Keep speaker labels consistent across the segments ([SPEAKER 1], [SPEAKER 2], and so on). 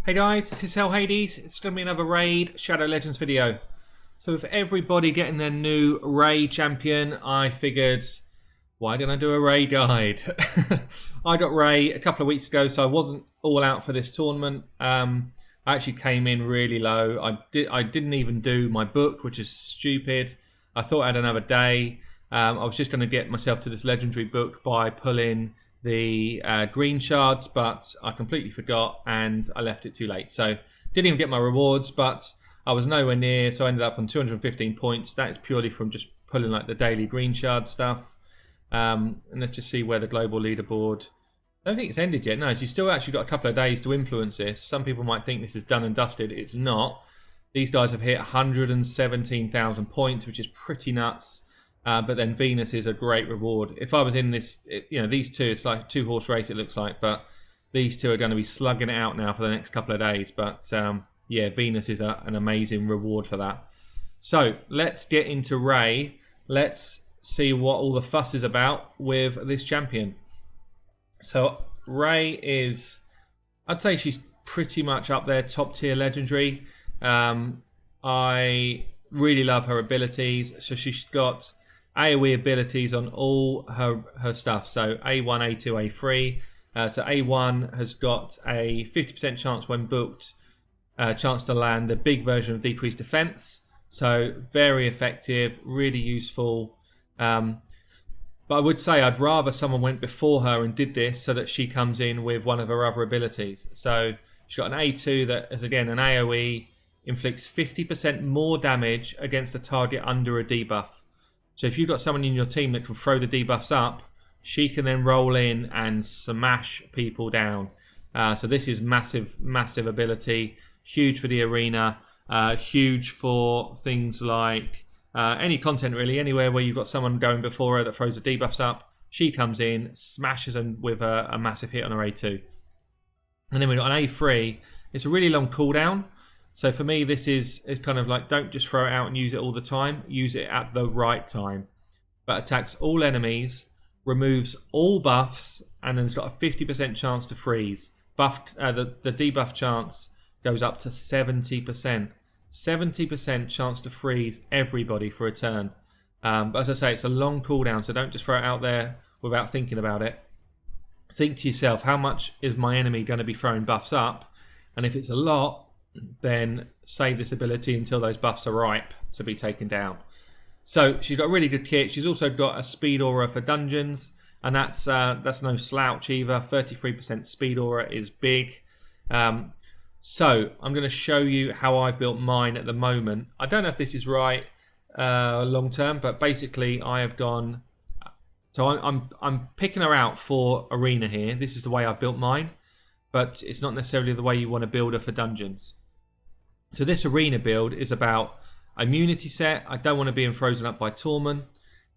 [SPEAKER 1] Hey guys, this is Hell Hades. It's going to be another Raid Shadow Legends video. So with everybody getting their new Raid champion, I figured, why didn't I do a Raid guide? I got Raid a couple of weeks ago, so I wasn't all out for this tournament. I actually came in really low. I didn't even do my book, which is stupid. I thought I had another day. I was just going to get myself to this legendary book by pulling the green shards, but I completely forgot and I left it too late. So didn't even get my rewards, but I was nowhere near, so I ended up on 215 points. That is purely from just pulling like the daily green shard stuff. And let's just see where the global leaderboard... I don't think it's ended yet. No, so you still actually got a couple of days to influence this. Some people might think this is done and dusted. It's not. These guys have hit 117,000 points, which is pretty nuts. But then Venus is a great reward. If I was in this, these two, it's like a two-horse race it looks like, but these two are going to be slugging it out now for the next couple of days. But yeah, Venus is an amazing reward for that. So let's get into RAE. Let's see what all the fuss is about with this champion. So RAE is, I'd say she's pretty much up there, top tier legendary. I really love her abilities. So she's got AoE abilities on all her stuff. So A1, A2, A3. So A1 has got a 50% chance when booked, chance to land the big version of decreased defense. So very effective, really useful. But I would say I'd rather someone went before her and did this so that she comes in with one of her other abilities. So she's got an A2 that is again an AoE, inflicts 50% more damage against a target under a debuff. So if you've got someone in your team that can throw the debuffs up, she can then roll in and smash people down. So this is massive, massive ability. Huge for the arena. Huge for things like any content really. Anywhere where you've got someone going before her that throws the debuffs up, she comes in, smashes them with a massive hit on her A2. And then we've got an A3. It's a really long cooldown. So for me, this is kind of like, don't just throw it out and use it all the time. Use it at the right time. But attacks all enemies, removes all buffs, and then it's got a 50% chance to freeze. The debuff chance goes up to 70%. 70% chance to freeze everybody for a turn. But as I say, it's a long cooldown, so don't just throw it out there without thinking about it. Think to yourself, how much is my enemy going to be throwing buffs up? And if it's a lot, then save this ability until those buffs are ripe to be taken down. So she's got a really good kit. She's also got a speed aura for dungeons, and that's no slouch either. 33% speed aura is big. So I'm going to show you how I've built mine at the moment. I don't know if this is right long term, but basically I have gone. So I'm picking her out for arena here. This is the way I've built mine, but it's not necessarily the way you want to build her for dungeons. So this arena build is about immunity set. I don't want to be frozen up by Torment.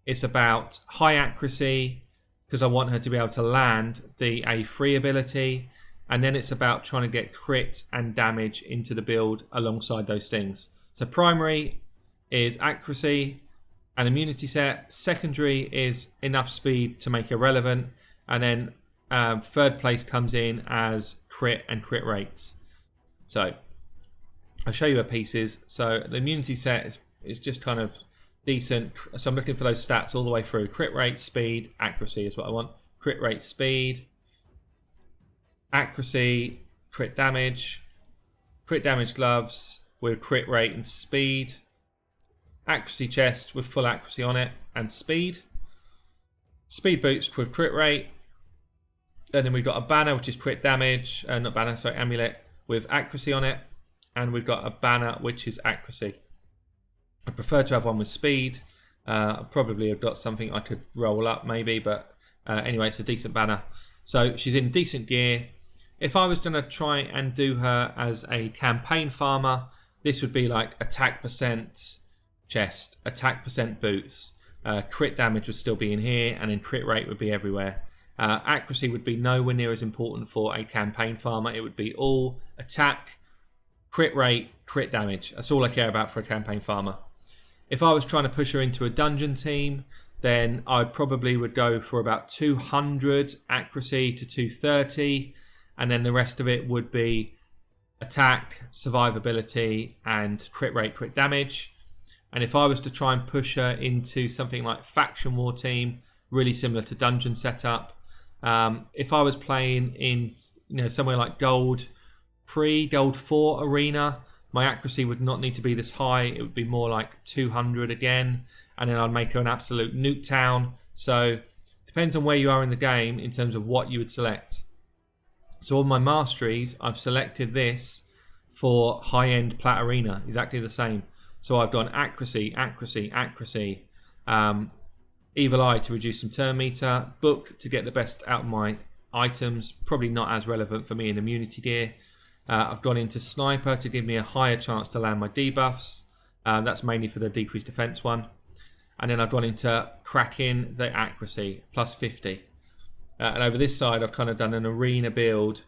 [SPEAKER 1] It's about high accuracy because I want her to be able to land the A3 ability. And then it's about trying to get crit and damage into the build alongside those things. So primary is accuracy and immunity set. Secondary is enough speed to make her relevant. And then third place comes in as crit and crit rates. So I'll show you her pieces. So the immunity set is just kind of decent. So I'm looking for those stats all the way through. Crit rate, speed, accuracy is what I want. Crit rate, speed, accuracy, crit damage gloves with crit rate and speed, accuracy chest with full accuracy on it and speed boots with crit rate. Then we've got a banner which is crit damage, not banner, sorry, amulet with accuracy on it, and we've got a banner which is accuracy. I prefer to have one with speed. Probably have got something I could roll up maybe, but anyway, it's a decent banner. So she's in decent gear. If I was going to try and do her as a campaign farmer, this would be like attack percent chest, attack percent boots, crit damage would still be in here, and then crit rate would be everywhere. Accuracy would be nowhere near as important for a campaign farmer. It would be all attack, crit rate, crit damage. That's all I care about for a campaign farmer. If I was trying to push her into a dungeon team, then I probably would go for about 200 accuracy to 230, and then the rest of it would be attack, survivability, and crit rate, crit damage. And if I was to try and push her into something like Faction War Team, really similar to Dungeon setup, if I was playing in somewhere like Gold 3, Gold 4 Arena, my accuracy would not need to be this high. It would be more like 200 again, and then I'd make her an absolute nuke town. So depends on where you are in the game in terms of what you would select. So on my Masteries, I've selected this for high-end Plat Arena, exactly the same. So I've gone accuracy, accuracy, accuracy, Evil Eye to reduce some turn meter, Book to get the best out of my items, probably not as relevant for me in immunity gear. I've gone into Sniper to give me a higher chance to land my debuffs. That's mainly for the decreased defense one. And then I've gone into Cracking the accuracy, plus 50. And over this side, I've kind of done an arena build,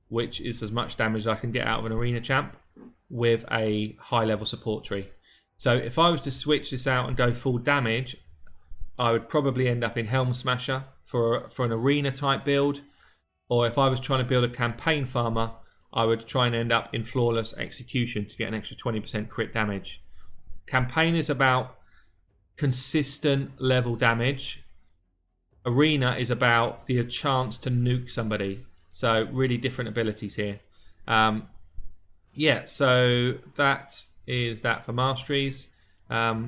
[SPEAKER 1] which is as much damage as I can get out of an arena champ with a high level support tree. So if I was to switch this out and go full damage, I would probably end up in Helm Smasher for an arena type build. Or if I was trying to build a campaign farmer, I would try and end up in Flawless Execution to get an extra 20% crit damage. Campaign is about consistent level damage. Arena is about the chance to nuke somebody. So really different abilities here. Yeah, so that is that for Masteries. I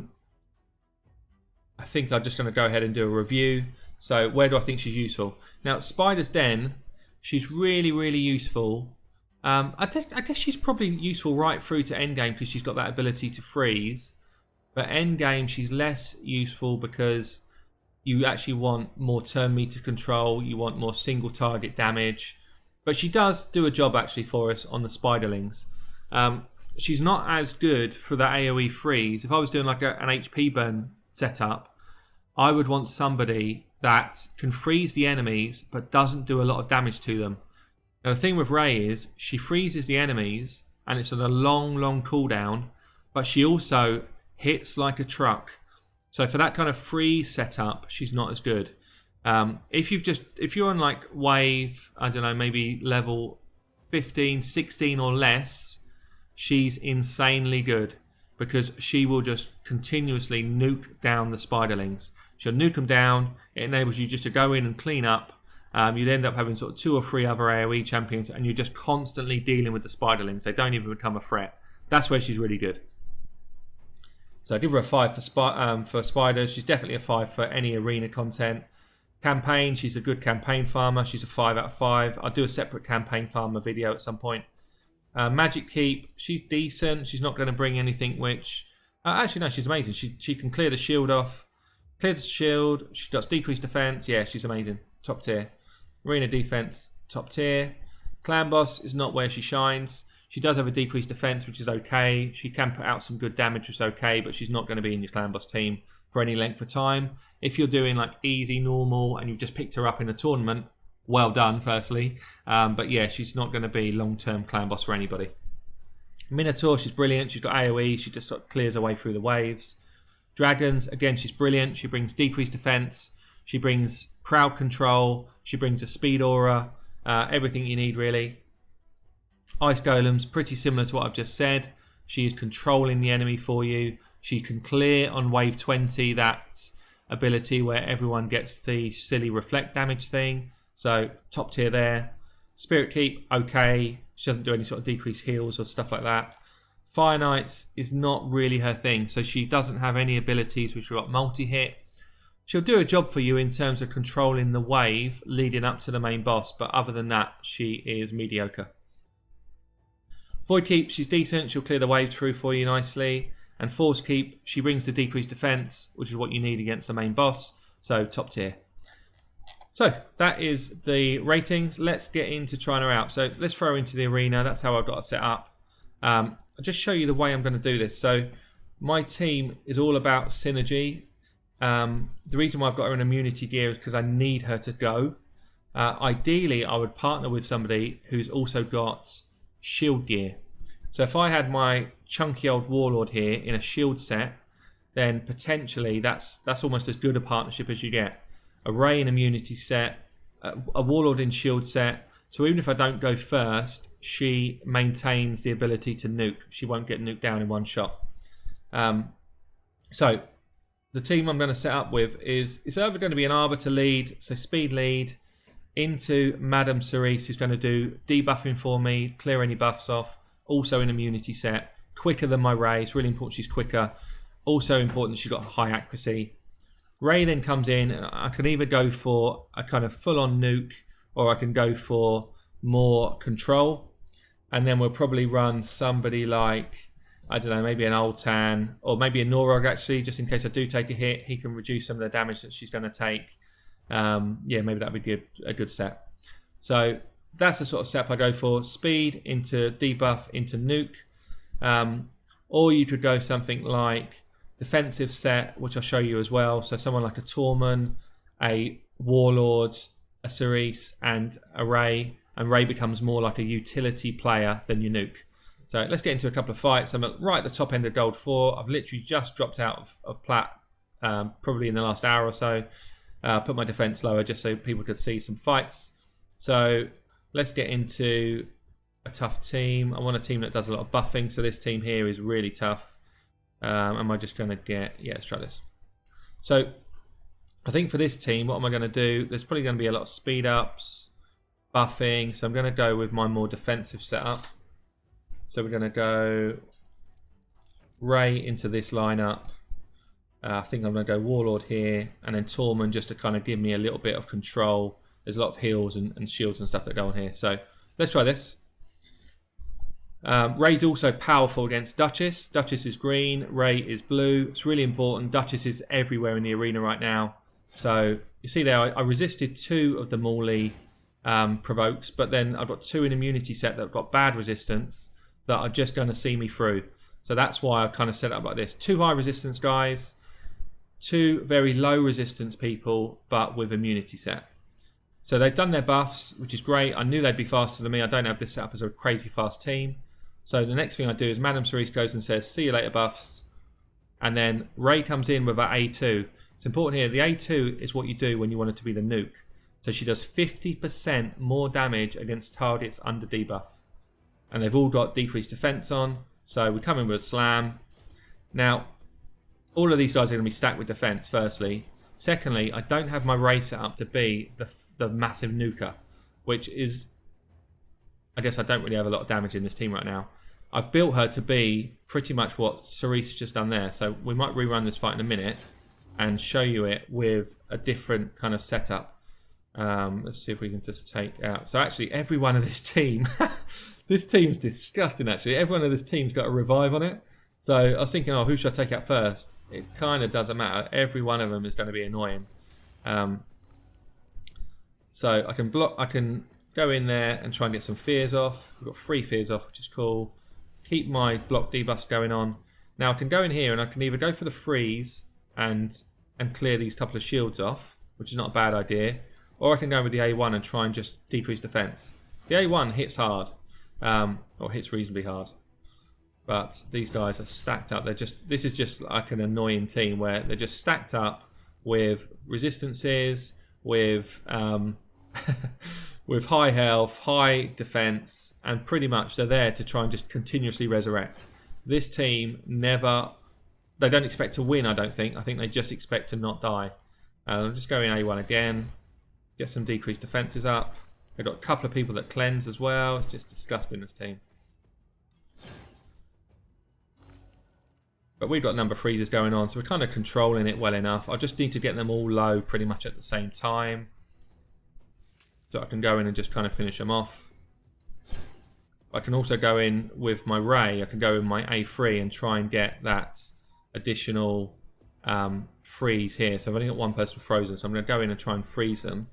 [SPEAKER 1] think I'm just going to go ahead and do a review. So where do I think she's useful? Now, Spider's Den, she's really, really useful. I guess she's probably useful right through to endgame because she's got that ability to freeze. But endgame, she's less useful because you actually want more turn meter control. You want more single target damage. But she does do a job actually for us on the Spiderlings. She's not as good for the AoE freeze. If I was doing like an HP burn setup, I would want somebody that can freeze the enemies but doesn't do a lot of damage to them. Now the thing with RAE is she freezes the enemies and it's on a long cooldown, but she also hits like a truck. So for that kind of freeze setup, she's not as good. If you're on like wave, I don't know, maybe level 15, 16 or less, she's insanely good because she will just continuously nuke down the Spiderlings. She'll nuke them down. It enables you just to go in and clean up. You'd end up having sort of 2 or 3 other AoE champions and you're just constantly dealing with the Spiderlings. They don't even become a threat. That's where she's really good. So I give her a 5 for Spiders. She's definitely a 5 for any arena content. Campaign, she's a good campaign farmer. She's a 5 out of 5. I'll do a separate campaign farmer video at some point. Magic Keep, she's decent. She's not going to bring anything which... actually, no, she's amazing. She can clear the shield off. Clear the shield. She does decreased defense. Yeah, she's amazing. Top tier. Arena defense, top tier. Clan Boss is not where she shines. She does have a decreased defense, which is okay. She can put out some good damage, which is okay, but she's not going to be in your Clan Boss team for any length of time. If you're doing like easy, normal, and you've just picked her up in a tournament, well done, firstly. But yeah, she's not going to be long-term Clan Boss for anybody. Minotaur, she's brilliant. She's got AoE. She just sort of clears her way through the waves. Dragons, again, she's brilliant. She brings decreased defense. She brings crowd control. She brings a speed aura. Everything you need, really. Ice Golems, pretty similar to what I've just said. She is controlling the enemy for you. She can clear on wave 20 that ability where everyone gets the silly reflect damage thing. So top tier there. Spirit Keep, okay. She doesn't do any sort of decreased heals or stuff like that. Fire Knights is not really her thing. So she doesn't have any abilities which are multi-hit. She'll do a job for you in terms of controlling the wave leading up to the main boss. But other than that, she is mediocre. Void Keep, she's decent. She'll clear the wave through for you nicely. And Force Keep, she brings the decreased defense, which is what you need against the main boss. So top tier. So that is the ratings. Let's get into trying her out. So let's throw her into the arena. That's how I've got it set up. I'll just show you the way I'm going to do this. So my team is all about synergy. The reason why I've got her in immunity gear is because I need her to go. Ideally, I would partner with somebody who's also got shield gear. So if I had my chunky old warlord here in a shield set, then potentially that's almost as good a partnership as you get. A RAE in immunity set, a warlord in shield set, So even if I don't go first, she maintains the ability to nuke. She won't get nuked down in one shot. So the team I'm going to set up with is, it's either going to be an Arbiter lead, so speed lead, into Madame Cerise, who's going to do debuffing for me, clear any buffs off, also an immunity set, quicker than my RAE. It's really important she's quicker. Also important she's got high accuracy. RAE then comes in, and I can either go for a kind of full-on nuke, or I can go for more control. And then we'll probably run somebody like, I don't know, maybe an Ultan, or maybe a Norog actually, just in case I do take a hit, he can reduce some of the damage that she's going to take. Yeah, maybe that would be a good set. So that's the sort of setup I go for. Speed into debuff into nuke. Or you could go something like defensive set, which I'll show you as well. So someone like a Tormund, a Warlord, a Cerise, and a RAE. And RAE becomes more like a utility player than your nuke. So let's get into a couple of fights. I'm right at the top end of Gold 4. I've literally just dropped out of Plat, probably in the last hour or so. Put my defense lower just so people could see some fights. So let's get into a tough team. I want a team that does a lot of buffing. So this team here is really tough. Am I just going to get... Yeah, let's try this. So I think for this team, what am I going to do? There's probably going to be a lot of speed ups, buffing. So I'm going to go with my more defensive setup. So we're going to go RAE into this lineup. I think I'm going to go Warlord here, and then Tormund just to kind of give me a little bit of control. There's a lot of heals and shields and stuff that go on here. So let's try this. RAE's also powerful against Duchess. Duchess is green, RAE is blue. It's really important. Duchess is everywhere in the arena right now. So you see there, I resisted 2 of the Morley provokes, but then I've got 2 in immunity set that have got bad resistance that are just going to see me through. So that's why I've kind of set it up like this. 2 high resistance guys, 2 very low resistance people, but with immunity set. So they've done their buffs, which is great. I knew they'd be faster than me. I don't have this set up as a crazy fast team. So the next thing I do is Madame Cerise goes and says, see you later buffs. And then RAE comes in with her A2. It's important here, the A2 is what you do when you want it to be the nuke. So she does 50% more damage against targets under debuff. And they've all got decreased defense on. So we come in with a slam. Now, all of these guys are going to be stacked with defense, firstly. Secondly, I don't have my RAE set up to be the massive nuker, which is... I guess I don't really have a lot of damage in this team right now. I've built her to be pretty much what Cerise just done there. So we might rerun this fight in a minute and show you it with a different kind of setup. Let's see if we can just take out... So actually, every one of this team... this team's disgusting, actually. Every one of this team's got a revive on it. So I was thinking, oh, who should I take out first? It kind of doesn't matter. Every one of them is going to be annoying. So I can block... I can go in there and try and get some fears off. We've got 3 fears off, which is cool. Keep my block debuffs going on. Now I can go in here and I can either go for the freeze and clear these couple of shields off, which is not a bad idea. Or I can go with the A1 and try and just decrease defense. The A1 hits hard, or hits reasonably hard. But these guys are stacked up. This is just like an annoying team where they're just stacked up with resistances, with with high health, high defense, and pretty much they're there to try and just continuously resurrect. This team never... They don't expect to win, I don't think. I think they just expect to not die. I'll just go in A1 again. Get some decreased defenses up. They've got a couple of people that cleanse as well. It's just disgusting, this team. But we've got number freezes going on, so we're kind of controlling it well enough. I just need to get them all low pretty much at the same time. So I can go in and just kind of finish them off. I can also go in with my RAE. I can go in my A3 and try and get that additional freeze here. So I've only got one person frozen, so I'm going to go in and try and freeze them.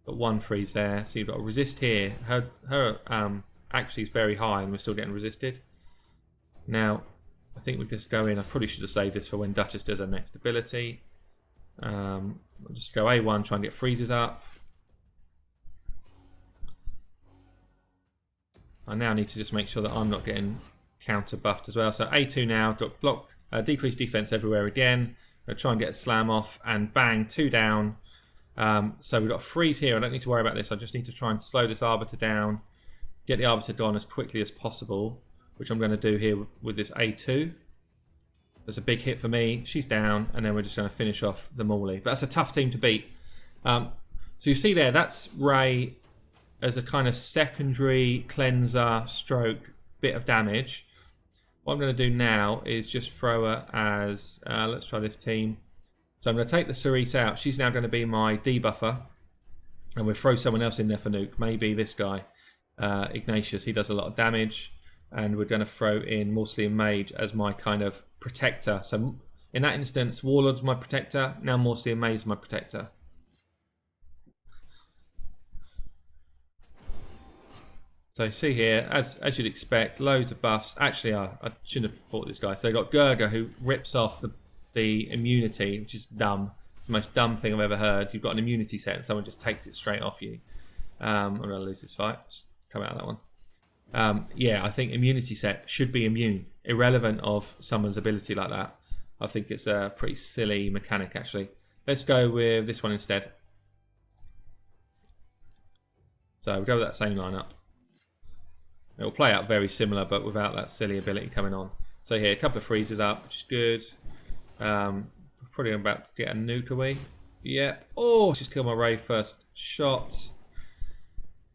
[SPEAKER 1] Got 1 freeze there. So you've got a resist here. Her accuracy is very high and we're still getting resisted. Now, I think we just go in. I probably should have saved this for when Duchess does her next ability. I'll just go A1, try and get freezes up. I now need to just make sure that I'm not getting counter buffed as well. So A2 now, got block, decreased defense everywhere again. I'll try and get a slam off and bang, 2 down. So we've got a freeze here. I don't need to worry about this. I just need to try and slow this Arbiter down, get the Arbiter gone as quickly as possible, which I'm going to do here with this A2. There's a big hit for me. She's down, and then we're just going to finish off the Morley. But that's a tough team to beat. So you see there, that's RAE as a kind of secondary cleanser stroke bit of damage. What I'm going to do now is just throw her as, let's try this team. So I'm going to take the Cerise out. She's now going to be my debuffer. And we'll throw someone else in there for Nuke. Maybe this guy, Ignatius. He does a lot of damage. And we're going to throw in Mausoleum Mage as my kind of protector. So in that instance, Warlord's my protector. Now Mausoleum Mage is my protector. So you see here, as you'd expect, loads of buffs. Actually, I shouldn't have fought this guy. So you got Gurga, who rips off the immunity, which is dumb. It's the most dumb thing I've ever heard. You've got an immunity set and someone just takes it straight off you. I'm going to lose this fight. Just come out of that one. Yeah, I think immunity set should be immune, irrelevant of someone's ability like that. I think it's a pretty silly mechanic, actually. Let's go with this one instead. So we'll go with that same lineup. It will play out very similar, but without that silly ability coming on. So here, a couple of freezes up, which is good. Probably about to get a nuke away. Yep. Oh, just killed my RAE first shot.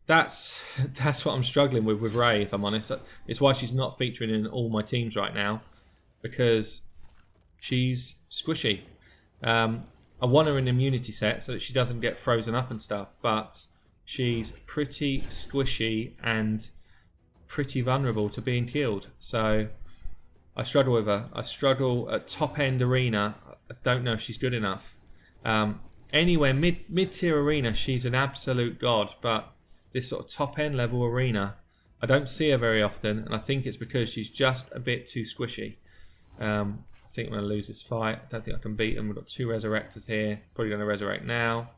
[SPEAKER 1] That's what I'm struggling with RAE, if I'm honest. It's why she's not featuring in all my teams right now, because she's squishy. I want her in immunity set so that she doesn't get frozen up and stuff, but she's pretty squishy and pretty vulnerable to being killed. So I struggle with her. I struggle at top end arena. I don't know if she's good enough. Anywhere mid-tier arena, she's an absolute god, but this sort of top end level arena, I don't see her very often, and I think it's because she's just a bit too squishy. I think I'm going to lose this fight. I don't think I can beat them. We've got 2 resurrectors here. Probably going to resurrect now.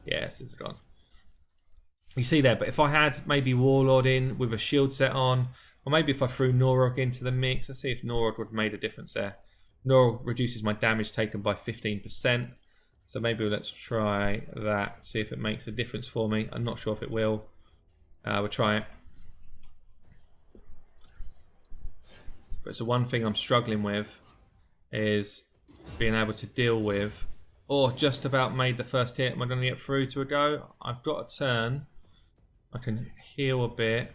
[SPEAKER 1] Yes, it's gone. You see there, but if I had maybe Warlord in with a shield set on, or maybe if I threw Norog into the mix, let's see if Norog would have made a difference there. Norog reduces my damage taken by 15%. So maybe let's try that, see if it makes a difference for me. I'm not sure if it will. We'll try it. But it's the one thing I'm struggling with is being able to deal with. Oh, just about made the first hit. Am I going to get through to a go? I've got a turn. I can heal a bit.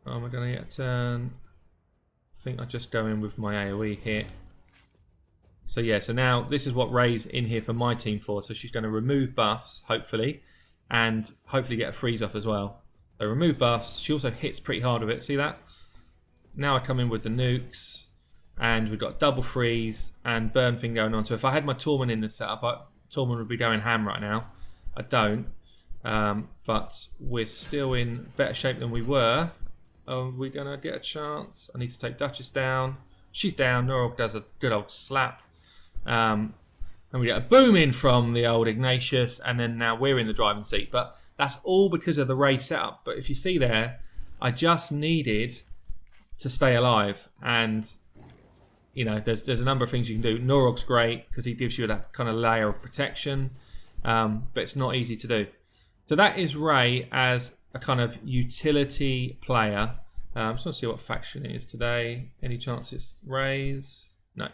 [SPEAKER 1] Oh, am I going to get a turn? I think I just go in with my AoE hit. So yeah, so now this is what RAE's in here for my team for. So she's going to remove buffs, hopefully, and hopefully get a freeze off as well. So remove buffs. She also hits pretty hard with it. See that? Now I come in with the nukes, and we've got double freeze and burn thing going on. So if I had my Torment in the setup, Torment would be going ham right now. I don't, but we're still in better shape than we were. Are we going to get a chance? I need to take Duchess down. She's down. Norog does a good old slap. And we get a boom in from the old Ignatius, and then now we're in the driving seat. But that's all because of the RAE setup. But if you see there, I just needed to stay alive. And, you know, there's a number of things you can do. Norog's great because he gives you that kind of layer of protection. But it's not easy to do. So that is RAE as a kind of utility player. I just want to see what faction it is today. Any chance it's RAE's? No.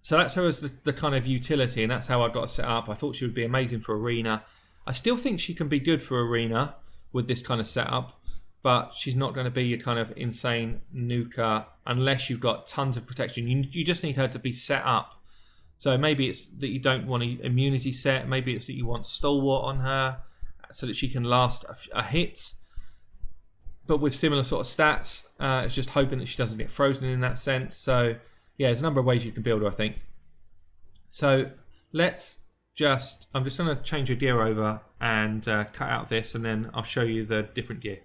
[SPEAKER 1] So that's her as the kind of utility, and that's how I got set up. I thought she would be amazing for Arena. I still think she can be good for Arena with this kind of setup, but she's not going to be your kind of insane nuker unless you've got tons of protection. You just need her to be set up. So maybe it's that you don't want an immunity set. Maybe it's that you want Stalwart on her so that she can last a hit, but with similar sort of stats. It's just hoping that she doesn't get frozen in that sense. So yeah, there's a number of ways you can build her, I think. So let's just, I'm just going to change your gear over and cut out this, and then I'll show you the different gear.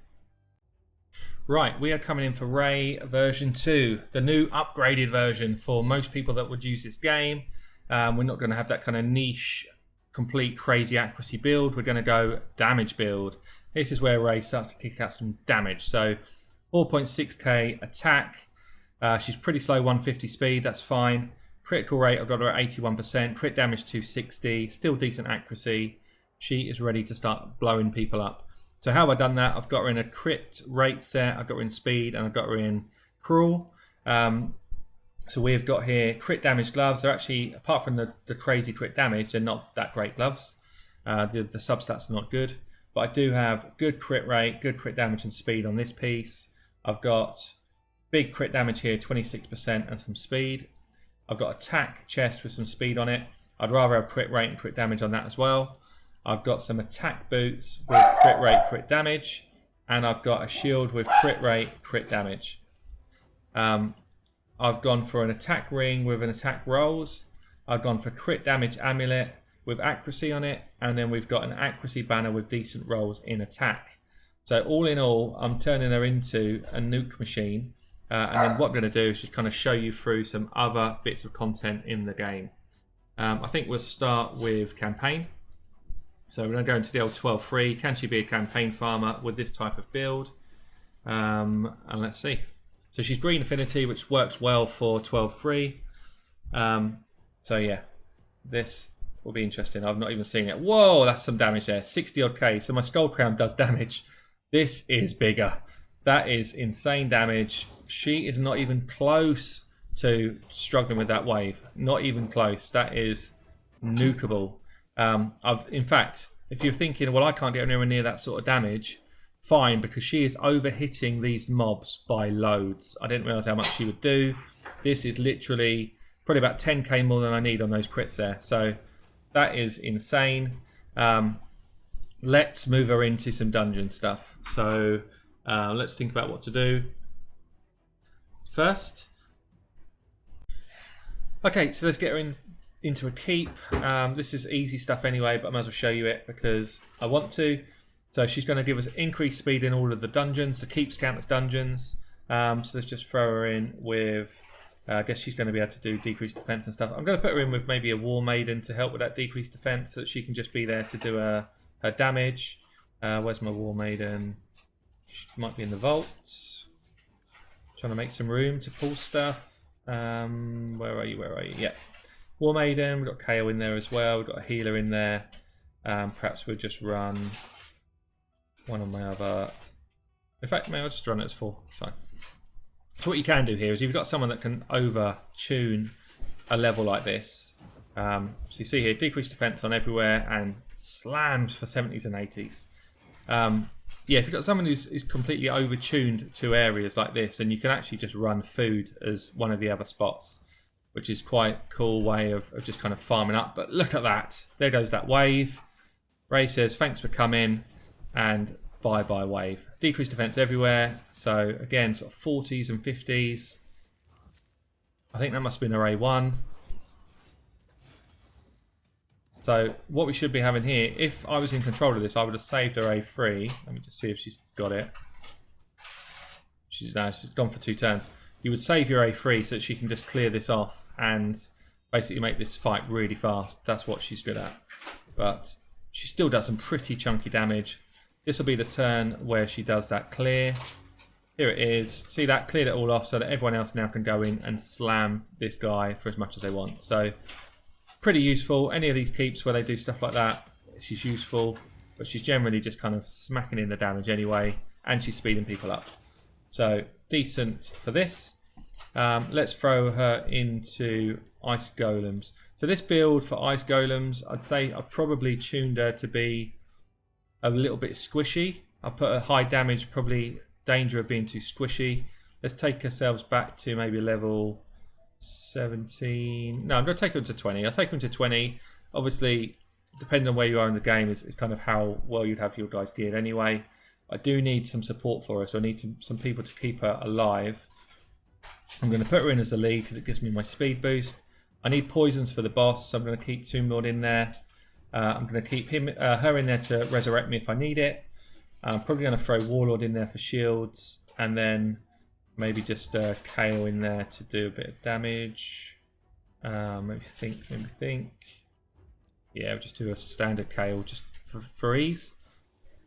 [SPEAKER 1] Right, we are coming in for RAE version 2, the new upgraded version for most people that would use this game. We're not going to have that kind of niche, complete crazy accuracy build. We're going to go damage build. This is where RAE starts to kick out some damage. So 4.6k attack. She's pretty slow, 150 speed, that's fine. Critical rate, I've got her at 81%. Crit damage 260. Still decent accuracy. She is ready to start blowing people up. So how have I done that? I've got her in a crit rate set. I've got her in speed, and I've got her in cruel. So we've got here crit damage gloves. They're actually, apart from the crazy crit damage, they're not that great gloves. The substats are not good. But I do have good crit rate, good crit damage and speed on this piece. I've got big crit damage here, 26% and some speed. I've got attack chest with some speed on it. I'd rather have crit rate and crit damage on that as well. I've got some attack boots with crit rate, crit damage. And I've got a shield with crit rate, crit damage. I've gone for an attack ring with an attack rolls. I've gone for crit damage amulet with accuracy on it. And then we've got an accuracy banner with decent rolls in attack. So all in all, I'm turning her into a nuke machine. And then what I'm going to do is just kind of show you through some other bits of content in the game. I think we'll start with campaign. So we're going to go into the old 12.3. Can she be a campaign farmer with this type of build? And let's see. So she's green affinity, which works well for 12.3. So yeah, this will be interesting. I've not even seen it. Whoa, that's some damage there. 60 odd K. So my skull crown does damage. This is bigger. That is insane damage. She is not even close to struggling with that wave. Not even close. That is nukeable. In fact, if you're thinking, well, I can't get anywhere near that sort of damage, fine, because she is over hitting these mobs by loads. I didn't realize how much she would do. This is literally probably about 10k more than I need on those crits there. So that is insane. Let's move her into some dungeon stuff. So let's think about what to do first. Okay, so let's get her into a keep. This is easy stuff anyway, but I might as well show you it because I want to. So she's going to give us increased speed in all of the dungeons. The keeps count as dungeons. So let's just throw her in with, I guess she's going to be able to do decreased defense and stuff. I'm going to put her in with maybe a War Maiden to help with that decreased defense so that she can just be there to do her damage. Where's my War Maiden? She might be in the vault. Trying to make some room to pull stuff. Where are you? Where are you? Yeah. War Maiden, we've got KO in there as well, we've got a healer in there. Perhaps we'll just run one of my other... In fact, maybe I'll just run it as 4, it's fine. So what you can do here is you've got someone that can over-tune a level like this. So you see here, decreased defense on everywhere and slams for 70s and 80s. Yeah, if you've got someone who's completely over-tuned to areas like this, then you can actually just run food as one of the other spots, which is quite a cool way of just kind of farming up. But look at that. There goes that wave. RAE says, thanks for coming, and bye-bye wave. Decreased defense everywhere. So, again, sort of 40s and 50s. I think that must have been RAE 1. So, what we should be having here, if I was in control of this, I would have saved RAE 3. Let me just see if she's got it. She's gone for 2 turns. You would save your A3 so that she can just clear this off and basically make this fight really fast. That's what she's good at. But she still does some pretty chunky damage. This will be the turn where she does that clear. Here it is. See that? Cleared it all off so that everyone else now can go in and slam this guy for as much as they want. So pretty useful. Any of these keeps where they do stuff like that, she's useful. But she's generally just kind of smacking in the damage anyway. And she's speeding people up. So decent for this. Let's throw her into Ice Golems. So this build for Ice Golems, I'd say I've probably tuned her to be a little bit squishy. I'll put a high damage, probably danger of being too squishy. Let's take ourselves back to maybe level 17. No, I'm going to take her to 20. I'll take her to 20. Obviously, depending on where you are in the game, is kind of how well you'd have your guys geared anyway. I do need some support for her, so I need some people to keep her alive. I'm going to put her in as the lead because it gives me my speed boost. I need poisons for the boss, so I'm going to keep Tomb Lord in there. I'm going to keep her in there to resurrect me if I need it. I'm probably going to throw Warlord in there for shields, and then maybe just KO in there to do a bit of damage. Maybe think. Yeah, we'll just do a standard KO just for ease.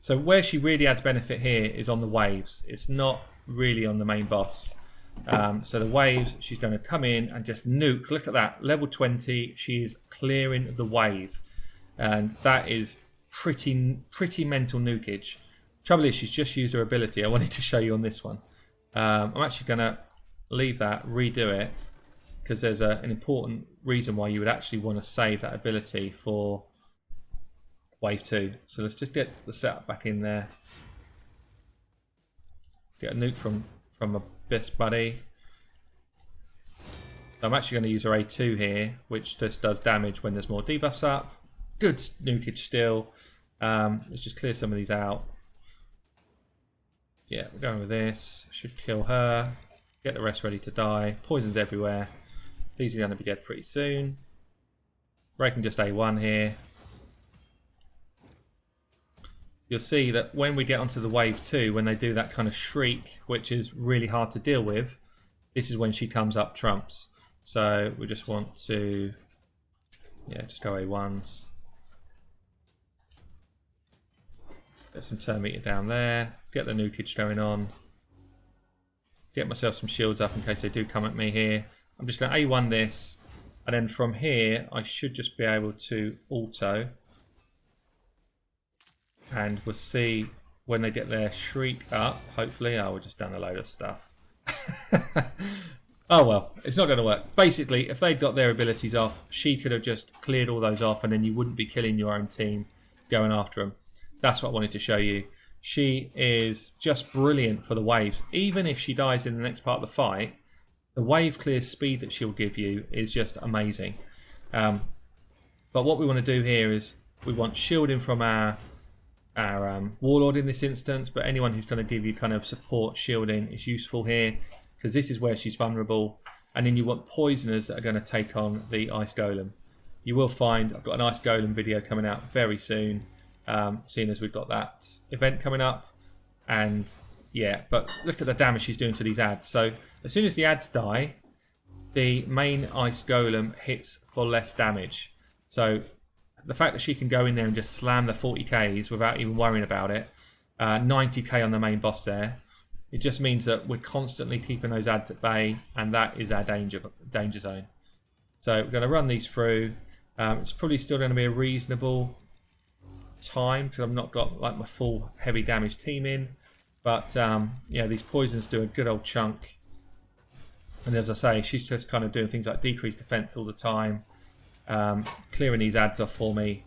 [SPEAKER 1] So where she really adds benefit here is on the waves. It's not really on the main boss. So the waves, she's going to come in and just nuke. Look at that, level 20. She is clearing the wave, and that is pretty mental nukage. Trouble is, she's just used her ability. I wanted to show you on this one. I'm actually going to leave that, redo it, because there's an important reason why you would actually want to save that ability for wave 2. So let's just get the setup back in there. Get a nuke from my best buddy. So I'm actually going to use our A2 here, which just does damage when there's more debuffs up. Good nukage still. Let's just clear some of these out. Yeah, we're going with this. Should kill her. Get the rest ready to die. Poisons everywhere. These are going to be dead pretty soon. Breaking just A1 here. You'll see that when we get onto the wave 2, when they do that kind of shriek, which is really hard to deal with, this is when she comes up trumps. So we just want to, yeah, just go A1s. Get some turn meter down there. Get the nukage going on. Get myself some shields up in case they do come at me here. I'm just going to A1 this, and then from here I should just be able to auto, and we'll see when they get their shriek up. Hopefully, we've just done a load of stuff. Oh well, it's not going to work. Basically, if they'd got their abilities off, she could have just cleared all those off, and then you wouldn't be killing your own team going after them. That's what I wanted to show you. She is just brilliant for the waves. Even if she dies in the next part of the fight, the wave clear speed that she'll give you is just amazing. But what we want to do here is we want shielding from our warlord in this instance, but anyone who's going to give you kind of support shielding is useful here, because this is where she's vulnerable. And then you want poisoners that are going to take on the ice golem. You will find I've got an ice golem video coming out very soon, seeing as we've got that event coming up. And yeah, but look at the damage she's doing to these ads. So as soon as the ads die, the main ice golem hits for less damage. So the fact that she can go in there and just slam the 40Ks without even worrying about it, 90k on the main boss there, it just means that we're constantly keeping those ads at bay, and that is our danger zone. So we're going to run these through. It's probably still going to be a reasonable time because I've not got like my full heavy damage team in, but yeah, these poisons do a good old chunk. And as I say, she's just kind of doing things like decreased defense all the time, clearing these ads off for me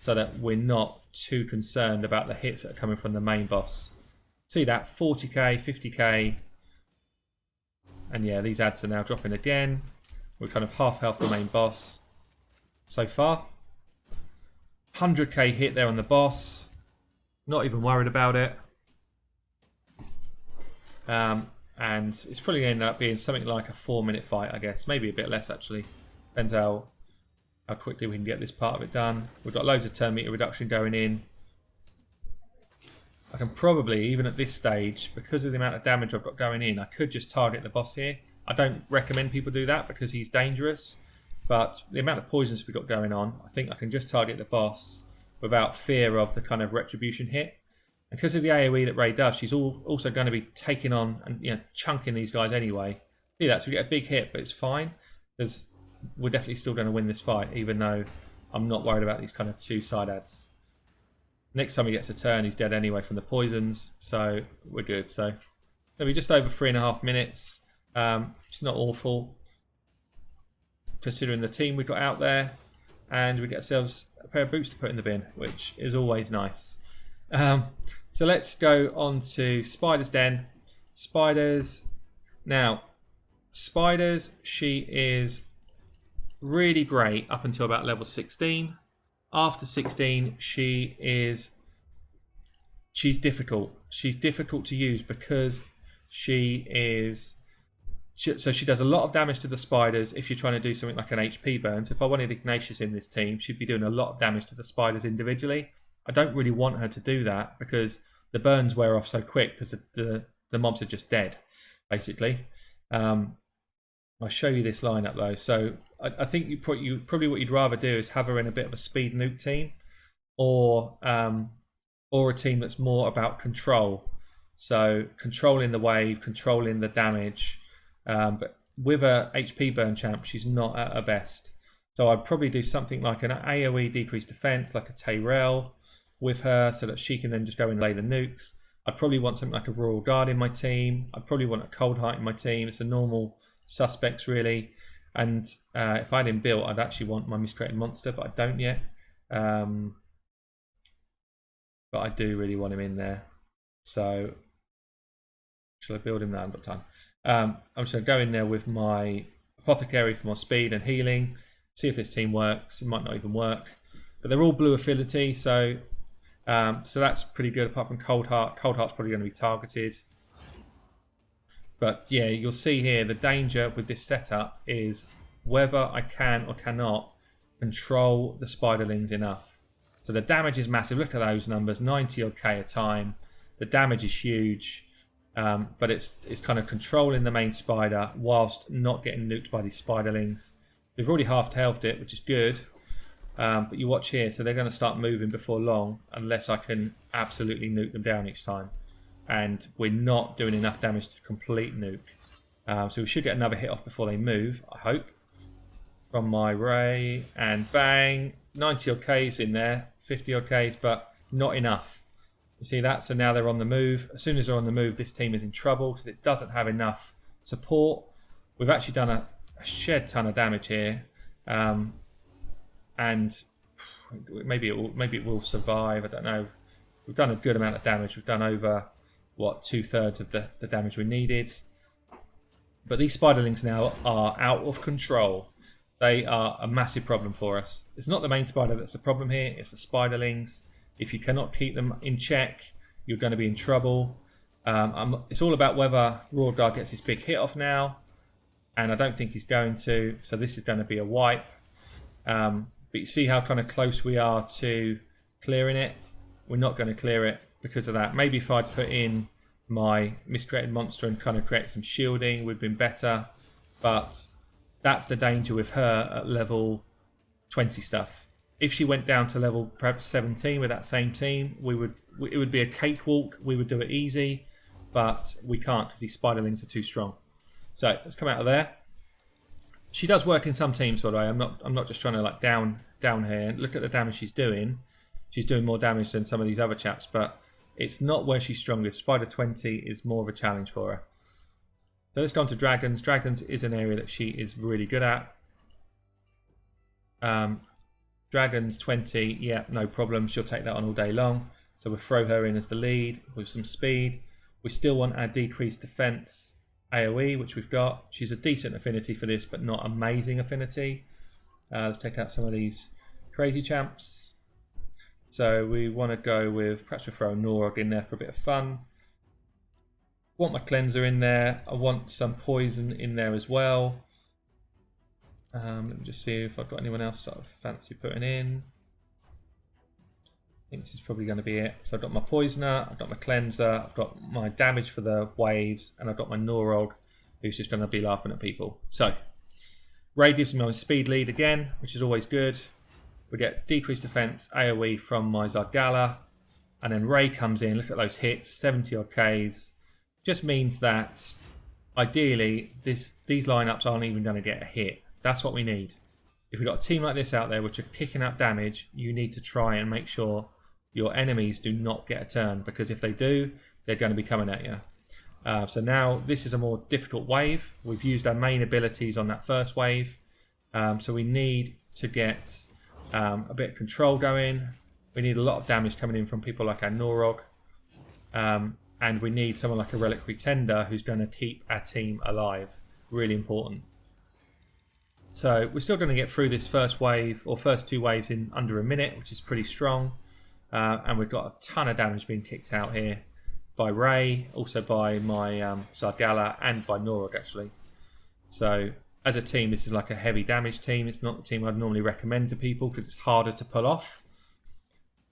[SPEAKER 1] so that we're not too concerned about the hits that are coming from the main boss. See that, 40k, 50k, and yeah, these ads are now dropping again. We're kind of half health the main boss so far. 100k hit there on the boss, not even worried about it. And it's probably going to end up being something like a 4-minute fight, I guess, maybe a bit less actually. Depends how quickly we can get this part of it done. We've got loads of turn meter reduction going in. I can probably, even at this stage, because of the amount of damage I've got going in, I could just target the boss here. I don't recommend people do that because he's dangerous, but the amount of poisons we've got going on, I think I can just target the boss without fear of the kind of retribution hit. And because of the AoE that RAE does, she's also going to be taking on and chunking these guys anyway. See that? So we get a big hit, but it's fine because we're definitely still going to win this fight, even though I'm not worried about these kind of 2 side ads. Next time he gets a turn, he's dead anyway from the poisons, so we're good. So it'll be just over 3.5 minutes. It's not awful, considering the team we've got out there, and we get ourselves a pair of boots to put in the bin, which is always nice. So let's go on to Spider's Den. Spiders. Now, Spiders, she is really great up until about level 16. After 16, she's difficult. She's difficult to use because she does a lot of damage to the spiders if you're trying to do something like an HP burn. So if I wanted Ignatius in this team, she'd be doing a lot of damage to the spiders individually. I don't really want her to do that because the burns wear off so quick because the mobs are just dead, basically. I'll show you this lineup though. So I think probably what you'd rather do is have her in a bit of a speed nuke team, or a team that's more about control. So controlling the wave, controlling the damage, But with a HP burn champ, she's not at her best. So I'd probably do something like an AoE decreased defense, like a Tyrell with her, so that she can then just go and lay the nukes. I'd probably want something like a Royal Guard in my team. I'd probably want a Cold Heart in my team. It's the normal suspects, really. And if I had him built, I'd actually want my Miscreated Monster, but I don't yet. But I do really want him in there. So, shall I build him now? I've got time. I'm just going to go in there with my Apothecary for more speed and healing. See if this team works. It might not even work. But they're all blue affinity, so that's pretty good apart from Cold Heart. Cold Heart's probably going to be targeted. But yeah, you'll see here the danger with this setup is whether I can or cannot control the Spiderlings enough. So the damage is massive. Look at those numbers, 90 odd K a time. The damage is huge, but it's kind of controlling the main spider whilst not getting nuked by these Spiderlings. We've already half-healthed it, which is good. But you watch here, so they're going to start moving before long unless I can absolutely nuke them down each time. And we're not doing enough damage to complete nuke. So we should get another hit off before they move, I hope. From my RAE, and bang, 90 odd Ks in there, 50 odd Ks, but not enough. You see that? So now they're on the move. As soon as they're on the move, this team is in trouble because it doesn't have enough support. We've actually done a shed ton of damage here. And maybe it will survive. I don't know. We've done a good amount of damage. We've done over what 2/3 of the damage we needed. But these Spiderlings now are out of control. They are a massive problem for us. It's not the main spider that's the problem here. It's the Spiderlings. If you cannot keep them in check, you're going to be in trouble. It's all about whether Royal Guard gets his big hit off now, and I don't think he's going to. So this is going to be a wipe. But you see how kind of close we are to clearing it. We're not going to clear it because of that. Maybe if I'd put in my Miscreated Monster and kind of create some shielding, would have been better. But that's the danger with her at level 20 stuff. If she went down to level perhaps 17 with that same team, it would be a cakewalk. We would do it easy, but we can't because these Spiderlings are too strong. So let's come out of there. She does work in some teams, by the way. I'm not just trying to like down here. Look at the damage she's doing. She's doing more damage than some of these other chaps, but it's not where she's strongest. Spider 20 is more of a challenge for her. So let's go on to Dragons. Dragons is an area that she is really good at. Dragons 20, yeah, no problem. She'll take that on all day long. So we'll throw her in as the lead with some speed. We still want our decreased defense AoE, which we've got. She's a decent affinity for this, but not amazing affinity. Let's take out some of these crazy champs. So we want to go with, perhaps we'll throw a Norog in there for a bit of fun. Want my cleanser in there. I want some poison in there as well. Let me just see if I've got anyone else that I fancy putting in. I think this is probably going to be it. So I've got my poisoner, I've got my cleanser, I've got my damage for the waves, and I've got my Norog, who's just going to be laughing at people. So RAE gives me my speed lead again, which is always good. We get decreased defense AoE from my Zargala, and then RAE comes in. Look at those hits, 70 odd Ks. Just means that ideally these lineups aren't even going to get a hit. That's what we need. If we've got a team like this out there which are kicking out damage, you need to try and make sure your enemies do not get a turn, because if they do, they're going to be coming at you. So now this is a more difficult wave. We've used our main abilities on that first wave. So we need to get a bit of control going. We need a lot of damage coming in from people like our Norog. And we need someone like a Reliquary Tender who's going to keep our team alive. Really important. So we're still going to get through this first wave, or first two waves, in under a minute, which is pretty strong. And we've got a ton of damage being kicked out here by RAE, also by my Zargala, and by Norog actually. So as a team, this is like a heavy damage team. It's not the team I'd normally recommend to people because it's harder to pull off.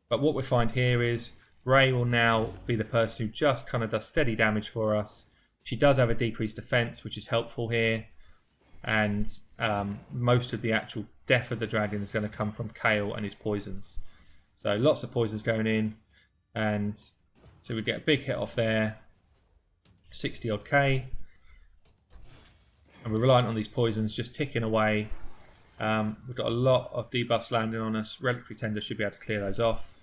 [SPEAKER 1] But what we find here is RAE will now be the person who just kind of does steady damage for us. She does have a decreased defense, which is helpful here. And most of the actual death of the dragon is going to come from Kale and his poisons. So lots of poisons going in, and so we get a big hit off there, 60 odd K. And we're reliant on these poisons just ticking away. We've got a lot of debuffs landing on us. Reliquary Tender should be able to clear those off.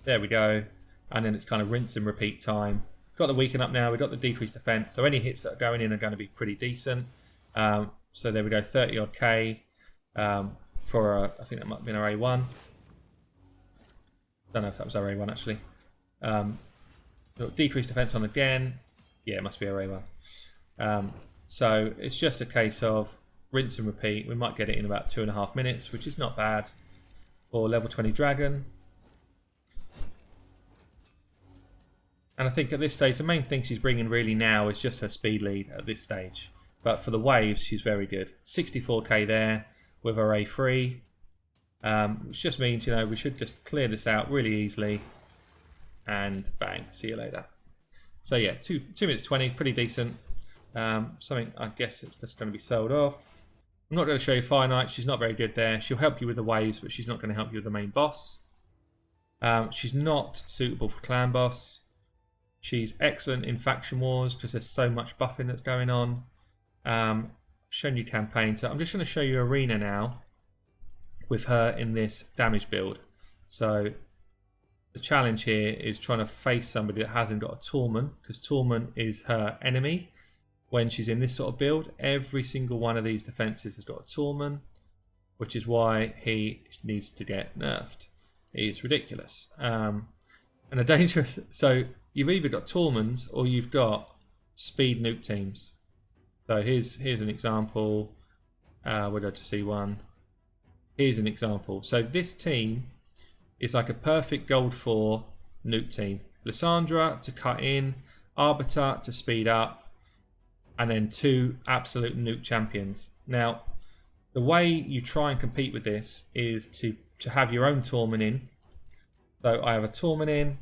[SPEAKER 1] There we go. And then it's kind of rinse and repeat time. Got the weaken up now. We've got the decreased defense. So any hits that are going in are going to be pretty decent. So there we go, 30 odd K for I think that might have been our A1. Don't know if that was our A1 actually. Decreased defense on again. Yeah, it must be our A1. So it's just a case of rinse and repeat. We might get it in about 2.5 minutes, which is not bad for level 20 dragon. And I think at this stage, the main thing she's bringing really now is just her speed lead at this stage. But for the waves, she's very good. 64k there with her A3. Which just means, you know, we should just clear this out really easily. And bang, see you later. So yeah, 2 minutes 20, pretty decent. Something, I guess it's just going to be sold off. I'm not going to show you Fire Knight. She's not very good there. She'll help you with the waves, but she's not going to help you with the main boss. She's not suitable for Clan Boss. She's excellent in Faction Wars because there's so much buffing that's going on. Shown you campaign. So I'm just going to show you Arena now with her in this damage build. So the challenge here is trying to face somebody that hasn't got a Torment, because Torment is her enemy. When she's in this sort of build, every single one of these defenses has got a Torment, which is why he needs to get nerfed. It's ridiculous. And a dangerous... So you've either got Torments or you've got speed nuke teams. So here's an example. Where did I just see one? Here's an example. So this team is like a perfect gold 4 nuke team. Lysandra to cut in, Arbiter to speed up, and then 2 absolute nuke champions. Now, the way you try and compete with this is to have your own Torment in. So I have a Torment in.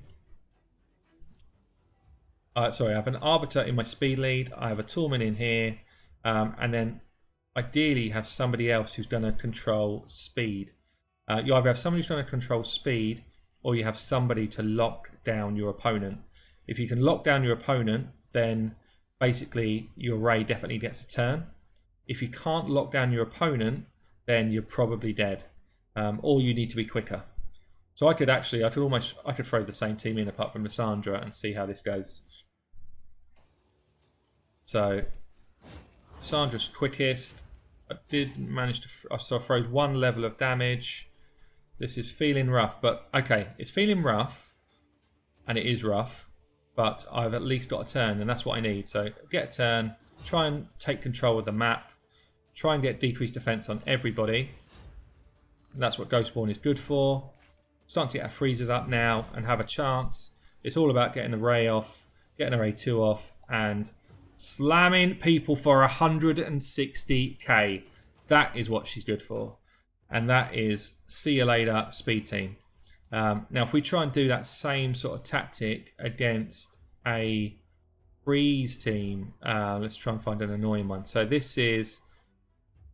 [SPEAKER 1] Sorry, I have an Arbiter in my speed lead. I have a Torment in here. And then ideally have somebody else who's going to control speed. You either have somebody who's going to control speed, or you have somebody to lock down your opponent. If you can lock down your opponent, then basically your RAE definitely gets a turn. If you can't lock down your opponent, then you're probably dead. Or you need to be quicker. So I could throw the same team in apart from Lysandra and see how this goes. So Lysandra's quickest. I did manage to, so I froze 1 level of damage. This is feeling rough, but okay, it's feeling rough, and it is rough, but I've at least got a turn, and that's what I need. So get a turn, try and take control of the map, try and get decreased defense on everybody. That's what Ghostborn is good for. Starting to get our freezers up now and have a chance. It's all about getting the RAE off, getting our A2 off, and slamming people for 160k. That is what she's good for. And that is see you later speed team. Now if we try and do that same sort of tactic against a freeze team, let's try and find an annoying one. So this is,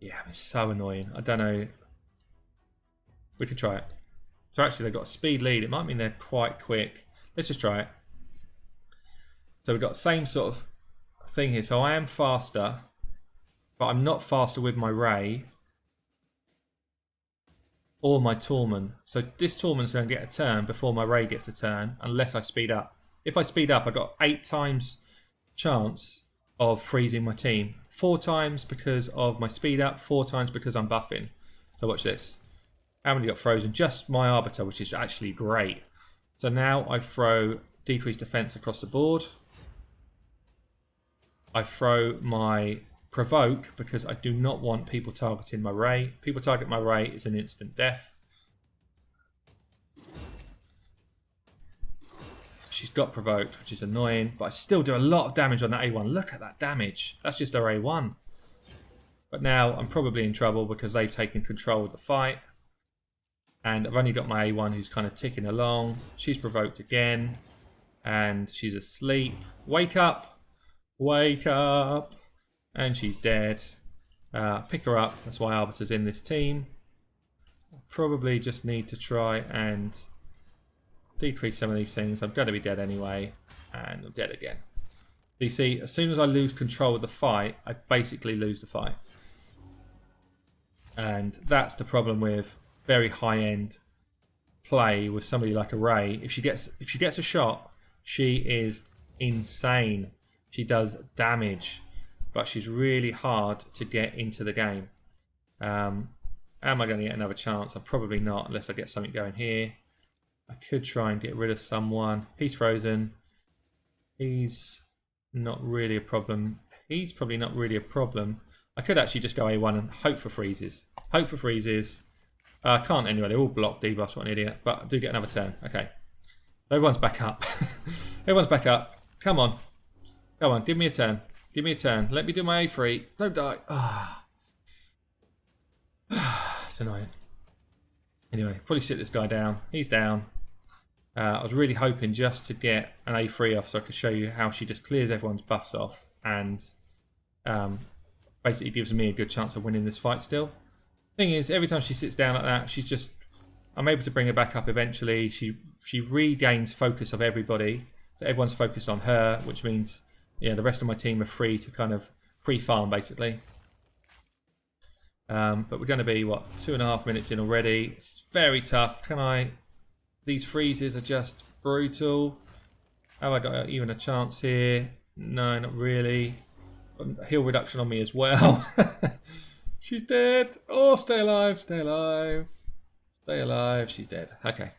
[SPEAKER 1] yeah, it's so annoying. I don't know. We could try it. So actually they've got a speed lead. It might mean they're quite quick. Let's just try it. So we've got the same sort of thing here. So I am faster, but I'm not faster with my RAE or my Torment. So this Torment's going to get a turn before my RAE gets a turn, unless I speed up. If I speed up, I've got 8 times chance of freezing my team. 4 times because of my speed up, 4 times because I'm buffing. So watch this. How many got frozen? Just my Arbiter, which is actually great. So now I throw decreased defense across the board. I throw my Provoke because I do not want people targeting my RAE. If people target my RAE, it's an instant death. She's got Provoked, which is annoying, but I still do a lot of damage on that A1. Look at that damage. That's just our A1. But now I'm probably in trouble because they've taken control of the fight. And I've only got my A1 who's kind of ticking along. She's Provoked again. And she's asleep. Wake up! Wake up! And she's dead. Pick her up. That's why Arbiter's in this team. Probably just need to try and decrease some of these things. I'm going to be dead anyway. And I'm dead again. You see, as soon as I lose control of the fight, I basically lose the fight. And that's the problem with very high-end play with somebody like a RAE. If she gets a shot, she is insane. She does damage, but she's really hard to get into the game. Am I going to get another chance? I'm probably not, unless I get something going here. I could try and get rid of someone. He's frozen. He's not really a problem. He's probably not really a problem. I could actually just go A1 and hope for freezes. Hope for freezes. I can't anyway. They're all blocked debuffs. What an idiot. But I do get another turn. Okay. Everyone's back up. Everyone's back up. Come on. Come on. Give me a turn. Give me a turn. Let me do my A3. Don't die. Ah. It's annoying. Anyway, probably sit this guy down. He's down. I was really hoping just to get an A3 off so I could show you how she just clears everyone's buffs off and basically gives me a good chance of winning this fight still. Thing is, every time she sits down like that, I'm able to bring her back up eventually. She regains focus of everybody. So everyone's focused on her, which means the rest of my team are free to kind of free farm basically. But we're going to be, what, 2.5 minutes in already. It's very tough. These freezes are just brutal. Have I got even a chance here? No, not really. Heal reduction on me as well. She's dead. Oh, stay alive, stay alive. Stay alive, she's dead. Okay.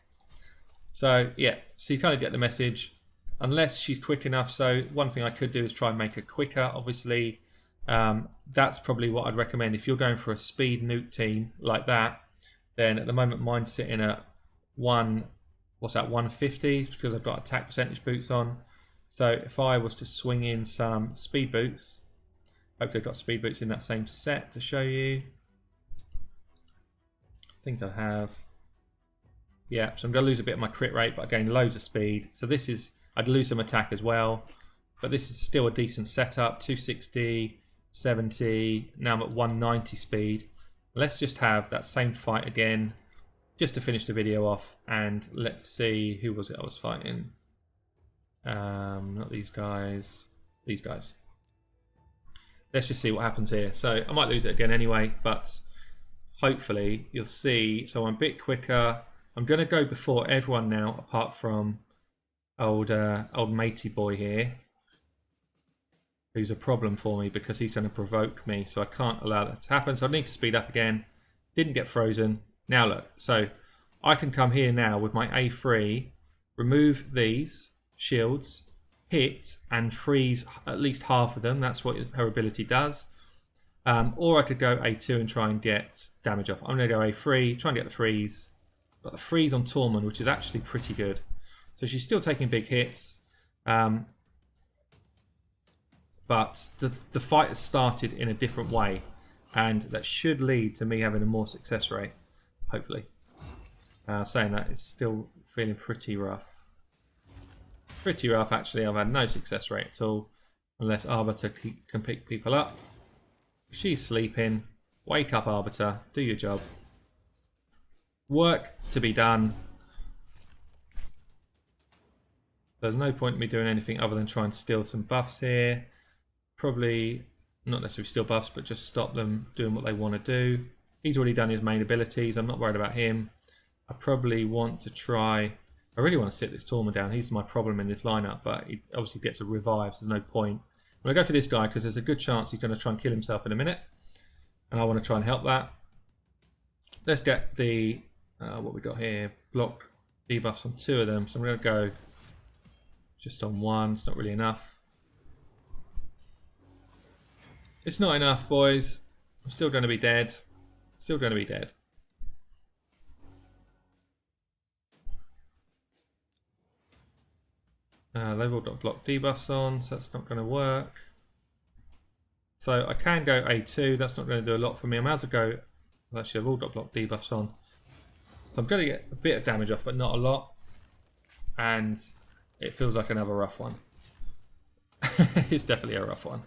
[SPEAKER 1] So, yeah, so you kind of get the message. Unless she's quick enough. So one thing I could do is try and make her quicker, obviously. That's probably what I'd recommend. If you're going for a speed nuke team like that, then at the moment mine's sitting at 150 because I've got attack percentage boots on. So if I was to swing in some speed boots, hopefully I've got speed boots in that same set to show you. I think I have. Yeah, so I'm going to lose a bit of my crit rate, but I gain loads of speed. So this is, I'd lose some attack as well, but this is still a decent setup. 260, 70, now I'm at 190 speed. Let's just have that same fight again, just to finish the video off, and let's see, who was it I was fighting? Not these guys, these guys. Let's just see what happens here. So I might lose it again anyway, but hopefully you'll see. So I'm a bit quicker. I'm going to go before everyone now, apart from old matey boy here, who's a problem for me because he's going to provoke me, so I can't allow that to happen. So I need to speed up again. Didn't get frozen. Now look, so I can come here now with my A3, remove these shields, hit and freeze at least half of them. That's what her ability does. Or I could go A2 and try and get damage off. I'm going to go A3, try and get the freeze. Got the freeze on Tormund, which is actually pretty good. So she's still taking big hits. But the fight has started in a different way. And that should lead to me having a more success rate. Hopefully. Saying that, it's still feeling pretty rough. Pretty rough, actually. I've had no success rate at all. Unless Arbiter can pick people up. She's sleeping. Wake up, Arbiter. Do your job. Work to be done. There's no point in me doing anything other than try and steal some buffs here. Probably not necessarily steal buffs, but just stop them doing what they want to do. He's already done his main abilities. I'm not worried about him. I probably want to try... I really want to sit this Tormund down. He's my problem in this lineup, but he obviously gets a revive, so there's no point. I'm going to go for this guy because there's a good chance he's going to try and kill himself in a minute. And I want to try and help that. Let's get the... what we got here? Block debuffs on 2 of them. So I'm going to go just on 1. It's not really enough. It's not enough, boys. I'm still going to be dead. Still going to be dead. They've all got block debuffs on, so that's not going to work. So I can go A2. That's not going to do a lot for me. I might as well go... Well, actually, I've all got block debuffs on. So I'm going to get a bit of damage off, but not a lot. And it feels like another rough one. It's definitely a rough one.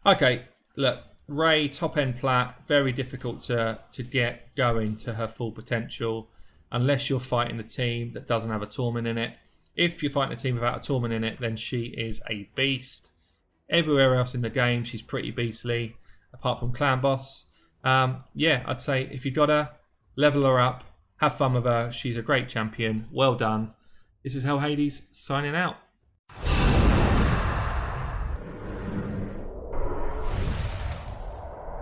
[SPEAKER 1] Okay, look. RAE, top-end Plat, very difficult to get going to her full potential unless you're fighting a team that doesn't have a Tormund in it. If you're fighting a team without a Tormund in it, then she is a beast. Everywhere else in the game, she's pretty beastly, apart from Clan Boss. Yeah, I'd say if you got her, level her up, have fun with her. She's a great champion. Well done. This is Hell Hades signing out.